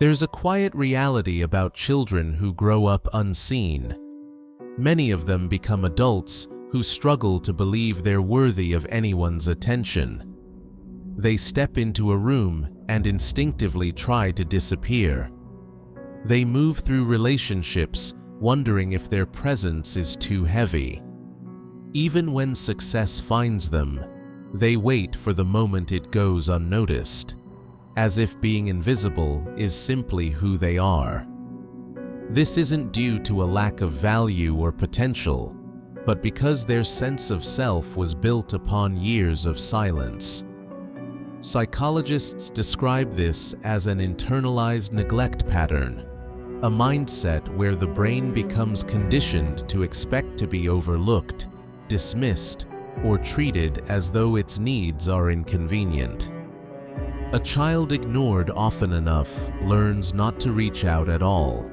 There's a quiet reality about children who grow up unseen. Many of them become adults who struggle to believe they're worthy of anyone's attention. They step into a room and instinctively try to disappear. They move through relationships wondering if their presence is too heavy. Even when success finds them, they wait for the moment it goes unnoticed, as if being invisible is simply who they are. This isn't due to a lack of value or potential, but because their sense of self was built upon years of silence. Psychologists describe this as an internalized neglect pattern, a mindset where the brain becomes conditioned to expect to be overlooked, dismissed, or treated as though its needs are inconvenient. A child ignored often enough learns not to reach out at all.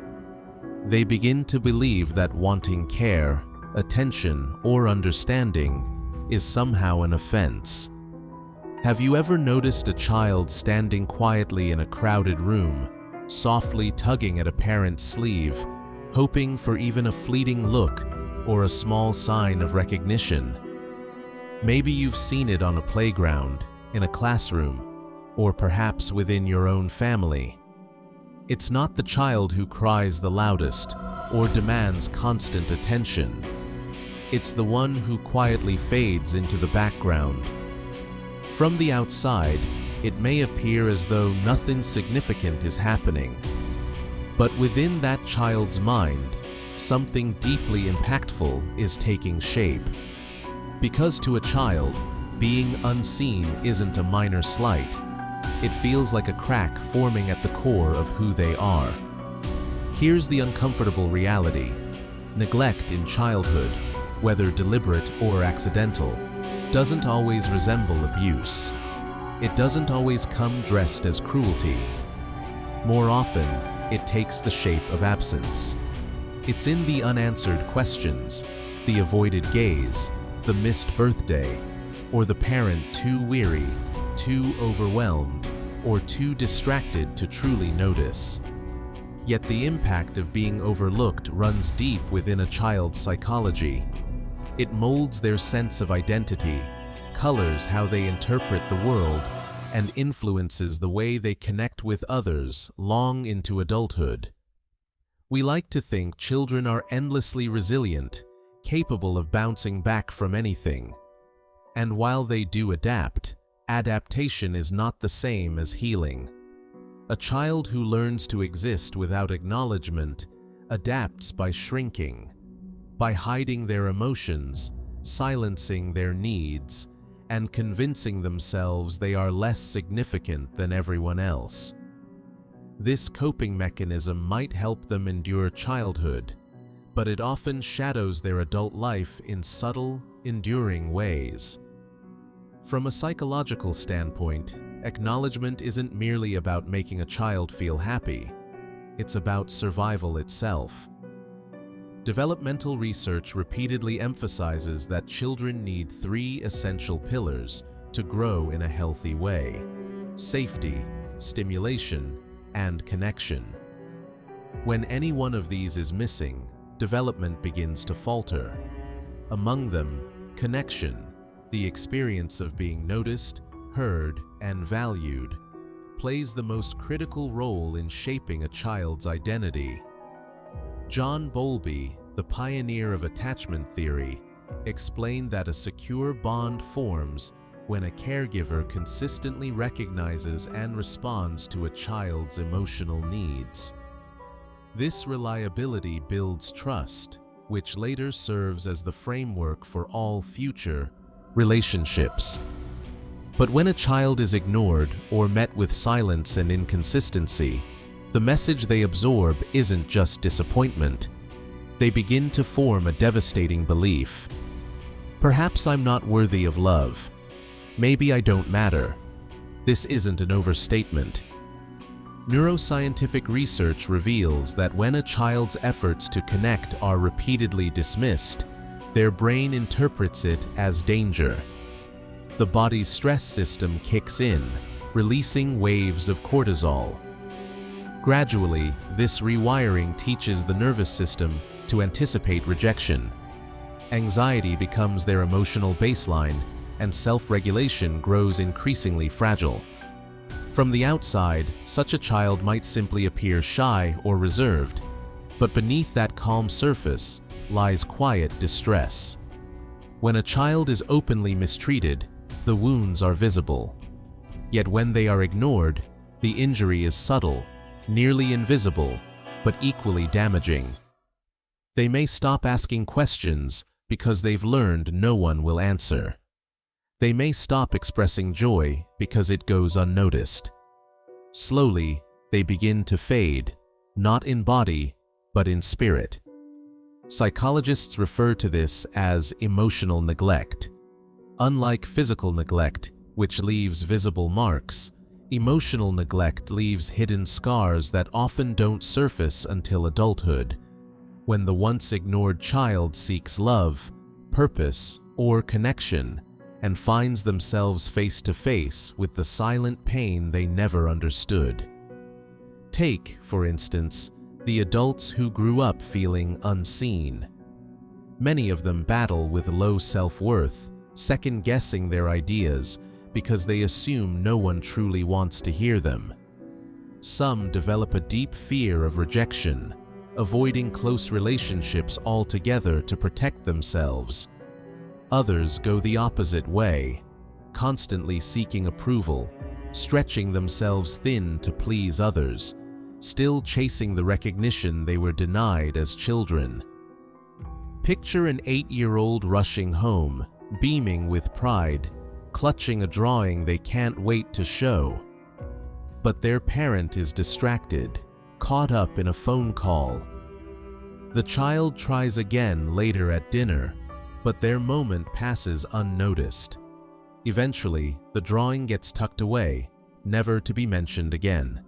They begin to believe that wanting care, attention, or understanding is somehow an offense. Have you ever noticed a child standing quietly in a crowded room, softly tugging at a parent's sleeve, hoping for even a fleeting look or a small sign of recognition? Maybe you've seen it on a playground, in a classroom, or perhaps within your own family. It's not the child who cries the loudest or demands constant attention. It's the one who quietly fades into the background. From the outside, it may appear as though nothing significant is happening. But within that child's mind, something deeply impactful is taking shape. Because to a child, being unseen isn't a minor slight. It feels like a crack forming at the core of who they are. Here's the uncomfortable reality. Neglect in childhood, whether deliberate or accidental, doesn't always resemble abuse. It doesn't always come dressed as cruelty. More often, it takes the shape of absence. It's in the unanswered questions, the avoided gaze, the missed birthday, or the parent too weary, too overwhelmed, or too distracted to truly notice. Yet the impact of being overlooked runs deep within a child's psychology. It molds their sense of identity, colors how they interpret the world, and influences the way they connect with others long into adulthood. We like to think children are endlessly resilient, capable of bouncing back from anything. And while they do adapt, adaptation is not the same as healing. A child who learns to exist without acknowledgement adapts by shrinking, by hiding their emotions, silencing their needs, and convincing themselves they are less significant than everyone else. This coping mechanism might help them endure childhood, but it often shadows their adult life in subtle, enduring ways. From a psychological standpoint, acknowledgement isn't merely about making a child feel happy. It's about survival itself. Developmental research repeatedly emphasizes that children need 3 essential pillars to grow in a healthy way: safety, stimulation, and connection. When any one of these is missing, development begins to falter. Among them, connection, the experience of being noticed, heard, and valued, plays the most critical role in shaping a child's identity. John Bowlby, the pioneer of attachment theory, explained that a secure bond forms when a caregiver consistently recognizes and responds to a child's emotional needs. This reliability builds trust, which later serves as the framework for all future relationships. But when a child is ignored or met with silence and inconsistency, the message they absorb isn't just disappointment. They begin to form a devastating belief. Perhaps I'm not worthy of love. Maybe I don't matter. This isn't an overstatement. Neuroscientific research reveals that when a child's efforts to connect are repeatedly dismissed, their brain interprets it as danger. The body's stress system kicks in, releasing waves of cortisol. Gradually, this rewiring teaches the nervous system to anticipate rejection. Anxiety becomes their emotional baseline, and self-regulation grows increasingly fragile. From the outside, such a child might simply appear shy or reserved, but beneath that calm surface lies quiet distress. When a child is openly mistreated, the wounds are visible. Yet when they are ignored, the injury is subtle, nearly invisible, but equally damaging. They may stop asking questions because they've learned no one will answer. They may stop expressing joy because it goes unnoticed. Slowly, they begin to fade, not in body, but in spirit. Psychologists refer to this as emotional neglect. Unlike physical neglect, which leaves visible marks, emotional neglect leaves hidden scars that often don't surface until adulthood, when the once ignored child seeks love, purpose, or connection, and finds themselves face to face with the silent pain they never understood. Take, for instance, the adults who grew up feeling unseen. Many of them battle with low self-worth, second-guessing their ideas because they assume no one truly wants to hear them. Some develop a deep fear of rejection, avoiding close relationships altogether to protect themselves. Others go the opposite way, constantly seeking approval, stretching themselves thin to please others, still chasing the recognition they were denied as children. Picture an 8-year-old rushing home, beaming with pride, clutching a drawing they can't wait to show. But their parent is distracted, caught up in a phone call. The child tries again later at dinner, but their moment passes unnoticed. Eventually, the drawing gets tucked away, never to be mentioned again.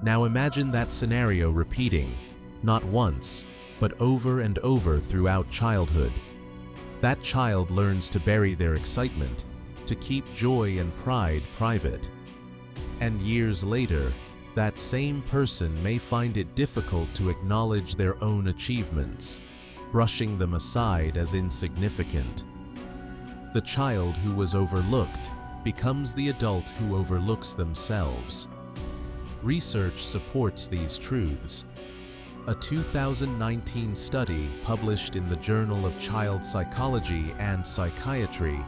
Now imagine that scenario repeating, not once, but over and over throughout childhood. That child learns to bury their excitement, to keep joy and pride private. And years later, that same person may find it difficult to acknowledge their own achievements, brushing them aside as insignificant. The child who was overlooked becomes the adult who overlooks themselves. Research supports these truths. A 2019 study published in the Journal of Child Psychology and Psychiatry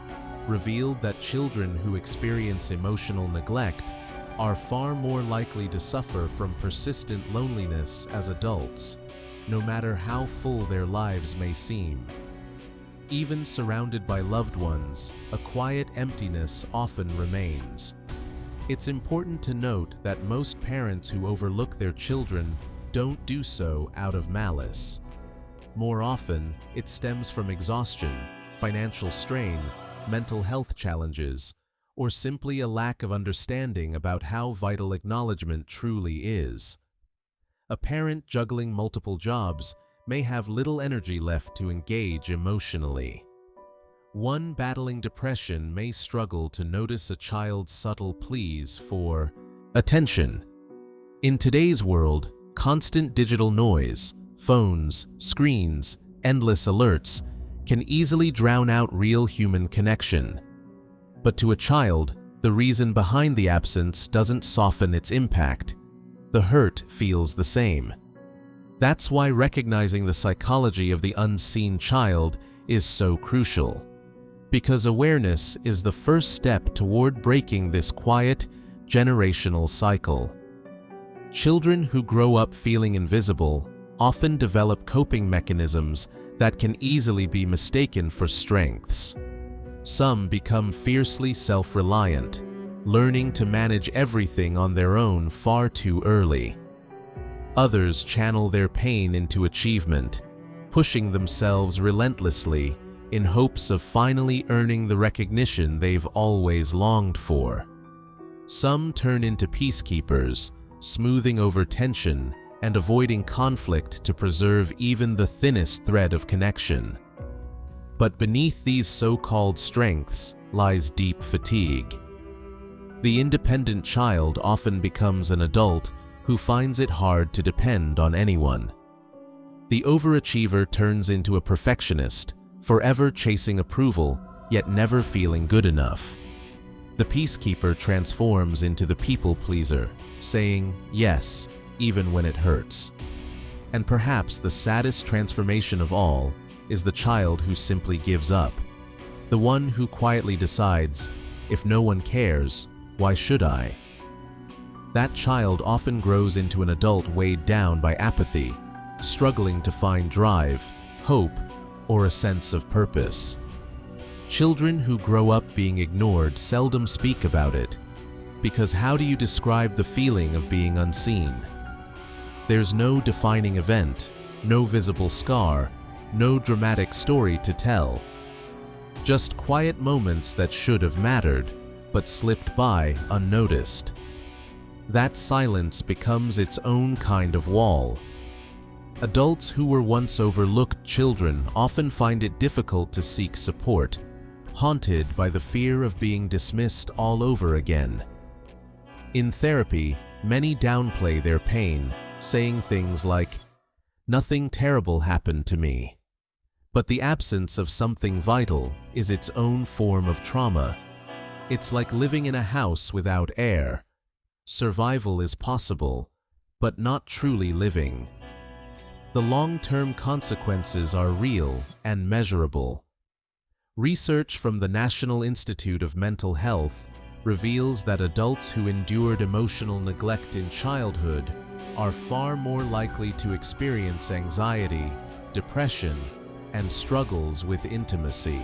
revealed that children who experience emotional neglect are far more likely to suffer from persistent loneliness as adults, no matter how full their lives may seem. Even surrounded by loved ones, a quiet emptiness often remains. It's important to note that most parents who overlook their children don't do so out of malice. More often, it stems from exhaustion, financial strain, mental health challenges, or simply a lack of understanding about how vital acknowledgement truly is. A parent juggling multiple jobs may have little energy left to engage emotionally. One battling depression may struggle to notice a child's subtle pleas for attention. In today's world, constant digital noise, phones, screens, endless alerts can easily drown out real human connection. But to a child, the reason behind the absence doesn't soften its impact. The hurt feels the same. That's why recognizing the psychology of the unseen child is so crucial. Because awareness is the first step toward breaking this quiet, generational cycle. Children who grow up feeling invisible often develop coping mechanisms that can easily be mistaken for strengths. Some become fiercely self-reliant, learning to manage everything on their own far too early. Others channel their pain into achievement, pushing themselves relentlessly in hopes of finally earning the recognition they've always longed for. Some turn into peacekeepers, smoothing over tension and avoiding conflict to preserve even the thinnest thread of connection. But beneath these so-called strengths lies deep fatigue. The independent child often becomes an adult who finds it hard to depend on anyone. The overachiever turns into a perfectionist, forever chasing approval, yet never feeling good enough. The peacekeeper transforms into the people pleaser, saying yes, even when it hurts. And perhaps the saddest transformation of all is the child who simply gives up, the one who quietly decides, if no one cares, why should I? That child often grows into an adult weighed down by apathy, struggling to find drive, hope, or a sense of purpose. Children who grow up being ignored seldom speak about it, because how do you describe the feeling of being unseen? There's no defining event, no visible scar, no dramatic story to tell. Just quiet moments that should have mattered, but slipped by unnoticed. That silence becomes its own kind of wall. Adults who were once overlooked children often find it difficult to seek support, haunted by the fear of being dismissed all over again. In therapy, many downplay their pain, saying things like, "Nothing terrible happened to me." But the absence of something vital is its own form of trauma. It's like living in a house without air. Survival is possible, but not truly living. The long-term consequences are real and measurable. Research from the National Institute of Mental Health reveals that adults who endured emotional neglect in childhood are far more likely to experience anxiety, depression, and struggles with intimacy.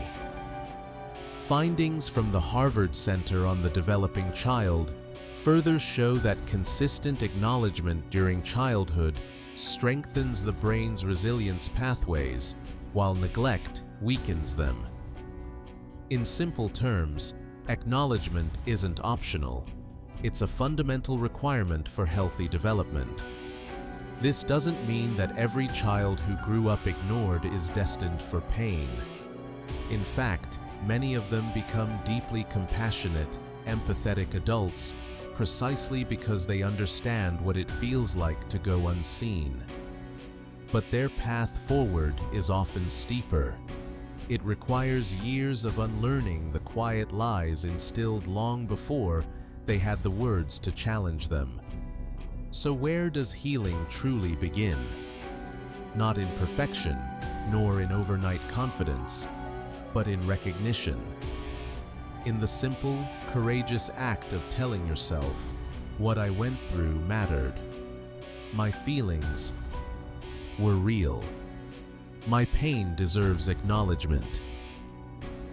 Findings from the Harvard Center on the Developing Child further show that consistent acknowledgement during childhood strengthens the brain's resilience pathways, while neglect weakens them. In simple terms, acknowledgement isn't optional. It's a fundamental requirement for healthy development. This doesn't mean that every child who grew up ignored is destined for pain. In fact, many of them become deeply compassionate, empathetic adults precisely because they understand what it feels like to go unseen. But their path forward is often steeper. It requires years of unlearning the quiet lies instilled long before they had the words to challenge them. So where does healing truly begin? Not in perfection, nor in overnight confidence, but in recognition. In the simple, courageous act of telling yourself, what I went through mattered. My feelings were real. My pain deserves acknowledgement.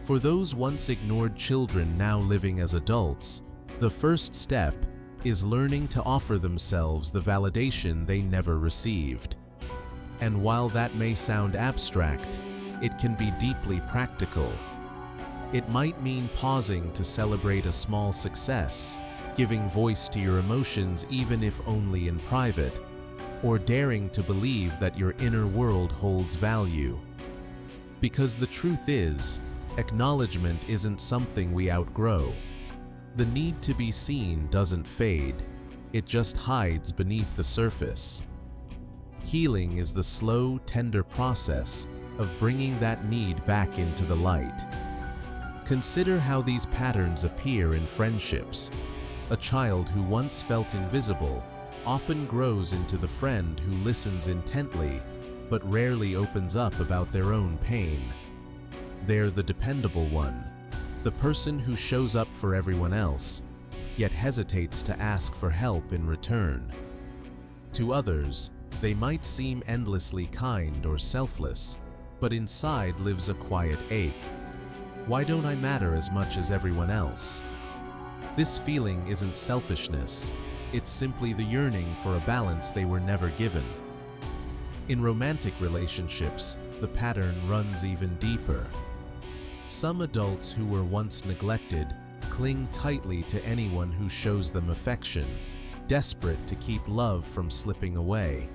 For those once ignored children now living as adults, the first step is learning to offer themselves the validation they never received. And while that may sound abstract, it can be deeply practical. It might mean pausing to celebrate a small success, giving voice to your emotions even if only in private, or daring to believe that your inner world holds value. Because the truth is, acknowledgement isn't something we outgrow. The need to be seen doesn't fade, it just hides beneath the surface. Healing is the slow, tender process of bringing that need back into the light. Consider how these patterns appear in friendships. A child who once felt invisible often grows into the friend who listens intently, but rarely opens up about their own pain. They're the dependable one, the person who shows up for everyone else, yet hesitates to ask for help in return. To others, they might seem endlessly kind or selfless, but inside lives a quiet ache. Why don't I matter as much as everyone else? This feeling isn't selfishness, it's simply the yearning for a balance they were never given. In romantic relationships, the pattern runs even deeper. Some adults who were once neglected cling tightly to anyone who shows them affection, desperate to keep love from slipping away.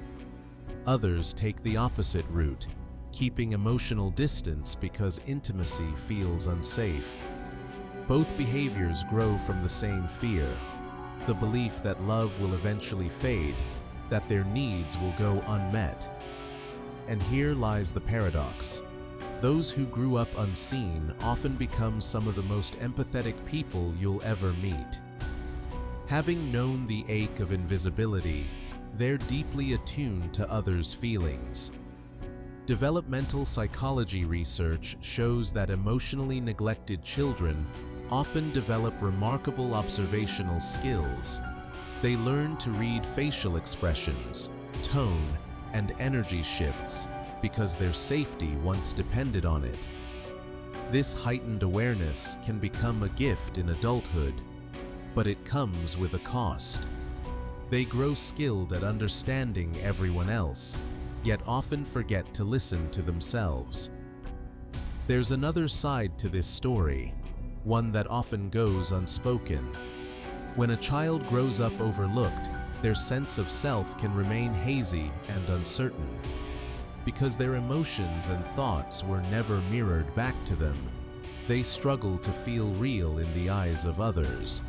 Others take the opposite route, keeping emotional distance because intimacy feels unsafe. Both behaviors grow from the same fear. the belief that love will eventually fade, that their needs will go unmet. And here lies the paradox. Those who grew up unseen often become some of the most empathetic people you'll ever meet. Having known the ache of invisibility, they're deeply attuned to others' feelings. Developmental psychology research shows that emotionally neglected children often develop remarkable observational skills. They learn to read facial expressions, tone, and energy shifts because their safety once depended on it. This heightened awareness can become a gift in adulthood, but it comes with a cost. They grow skilled at understanding everyone else, yet often forget to listen to themselves. There's another side to this story, one that often goes unspoken. When a child grows up overlooked, their sense of self can remain hazy and uncertain. Because their emotions and thoughts were never mirrored back to them, they struggle to feel real in the eyes of others.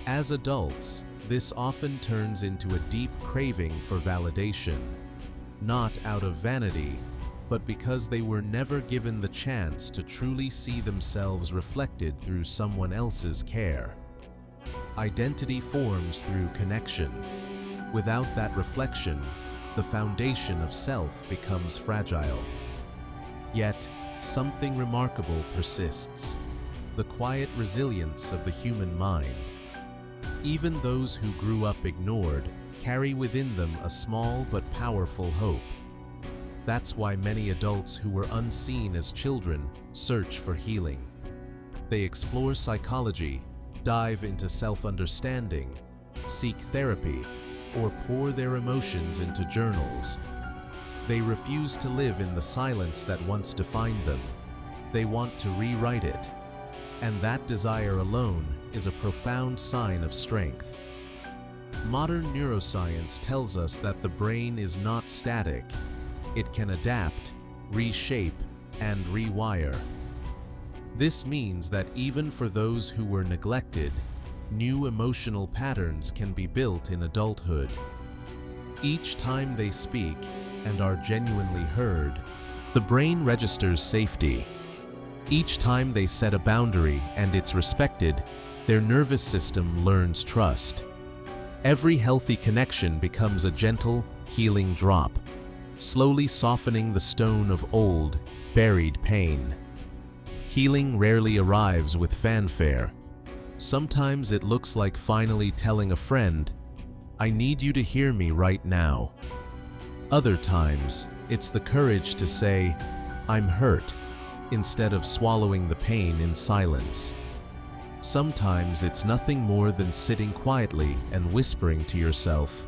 As adults, this often turns into a deep craving for validation, not out of vanity, but because they were never given the chance to truly see themselves reflected through someone else's care. Identity forms through connection. Without that reflection, the foundation of self becomes fragile. Yet, something remarkable persists: the quiet resilience of the human mind. Even those who grew up ignored carry within them a small but powerful hope. That's why many adults who were unseen as children search for healing. They explore psychology, dive into self-understanding, seek therapy, or pour their emotions into journals. They refuse to live in the silence that once defined them. They want to rewrite it. And that desire alone is a profound sign of strength. Modern neuroscience tells us that the brain is not static. It can adapt, reshape, and rewire. This means that even for those who were neglected, new emotional patterns can be built in adulthood. Each time they speak and are genuinely heard, the brain registers safety. Each time they set a boundary and it's respected, their nervous system learns trust. Every healthy connection becomes a gentle, healing drop, slowly softening the stone of old, buried pain. Healing rarely arrives with fanfare. Sometimes it looks like finally telling a friend, "I need you to hear me right now." Other times, it's the courage to say, "I'm hurt," instead of swallowing the pain in silence. Sometimes it's nothing more than sitting quietly and whispering to yourself,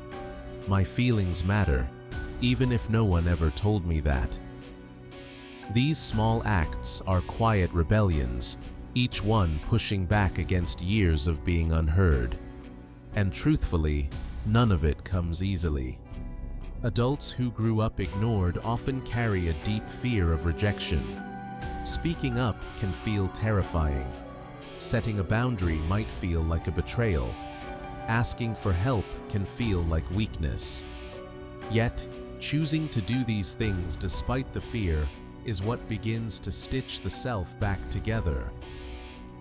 "My feelings matter, even if no one ever told me that." These small acts are quiet rebellions, each one pushing back against years of being unheard. And truthfully, none of it comes easily. Adults who grew up ignored often carry a deep fear of rejection. Speaking up can feel terrifying. Setting a boundary might feel like a betrayal. Asking for help can feel like weakness. Yet, choosing to do these things despite the fear is what begins to stitch the self back together.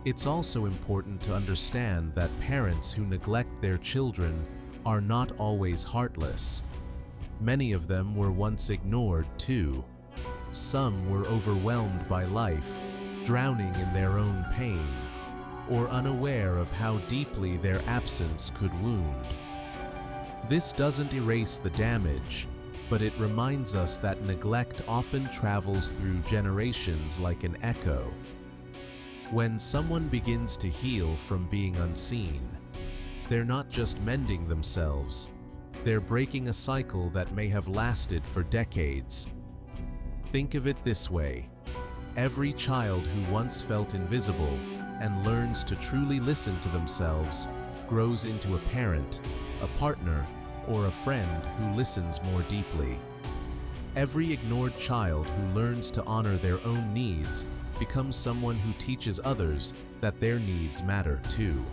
It's also important to understand that parents who neglect their children are not always heartless. Many of them were once ignored too. Some were overwhelmed by life, drowning in their own pain, or unaware of how deeply their absence could wound. This doesn't erase the damage, but it reminds us that neglect often travels through generations like an echo. When someone begins to heal from being unseen, they're not just mending themselves, they're breaking a cycle that may have lasted for decades. Think of it this way: every child who once felt invisible and learns to truly listen to themselves grows into a parent, a partner, or a friend who listens more deeply. Every ignored child who learns to honor their own needs becomes someone who teaches others that their needs matter too.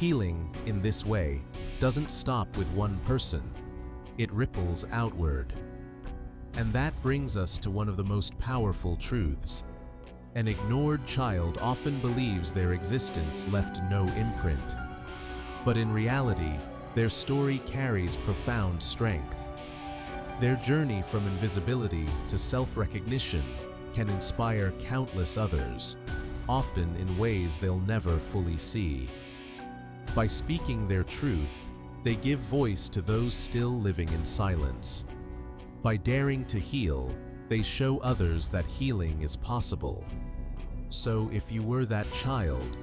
Healing, in this way, doesn't stop with one person. It ripples outward. And that brings us to one of the most powerful truths. An ignored child often believes their existence left no imprint. But in reality, their story carries profound strength. Their journey from invisibility to self-recognition can inspire countless others, often in ways they'll never fully see. By speaking their truth, they give voice to those still living in silence. By daring to heal, they show others that healing is possible. So if you were that child,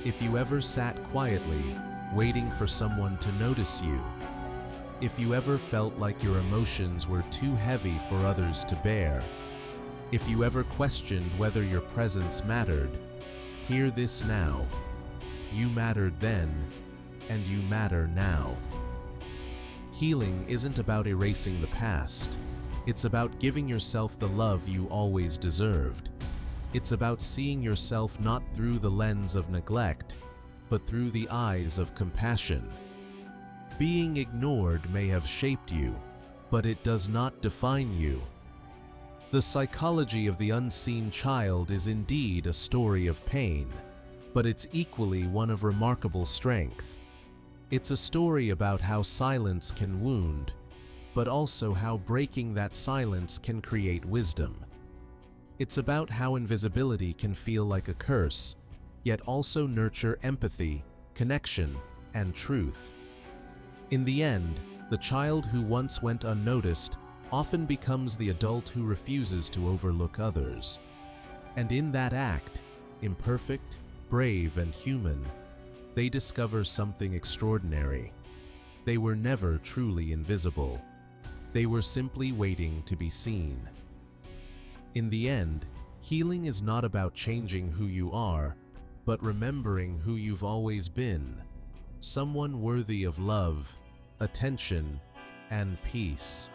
if you ever sat quietly, waiting for someone to notice you, if you ever felt like your emotions were too heavy for others to bear, if you ever questioned whether your presence mattered, hear this now. You mattered then, and you matter now. Healing isn't about erasing the past. It's about giving yourself the love you always deserved. It's about seeing yourself not through the lens of neglect, but through the eyes of compassion. Being ignored may have shaped you, but it does not define you. The psychology of the unseen child is indeed a story of pain, but it's equally one of remarkable strength. It's a story about how silence can wound, but also how breaking that silence can create wisdom. It's about how invisibility can feel like a curse, yet also nurture empathy, connection, and truth. In the end, the child who once went unnoticed often becomes the adult who refuses to overlook others. And in that act, imperfect, brave, and human, they discover something extraordinary. They were never truly invisible. They were simply waiting to be seen. In the end, healing is not about changing who you are, but remembering who you've always been, someone worthy of love, attention, and peace.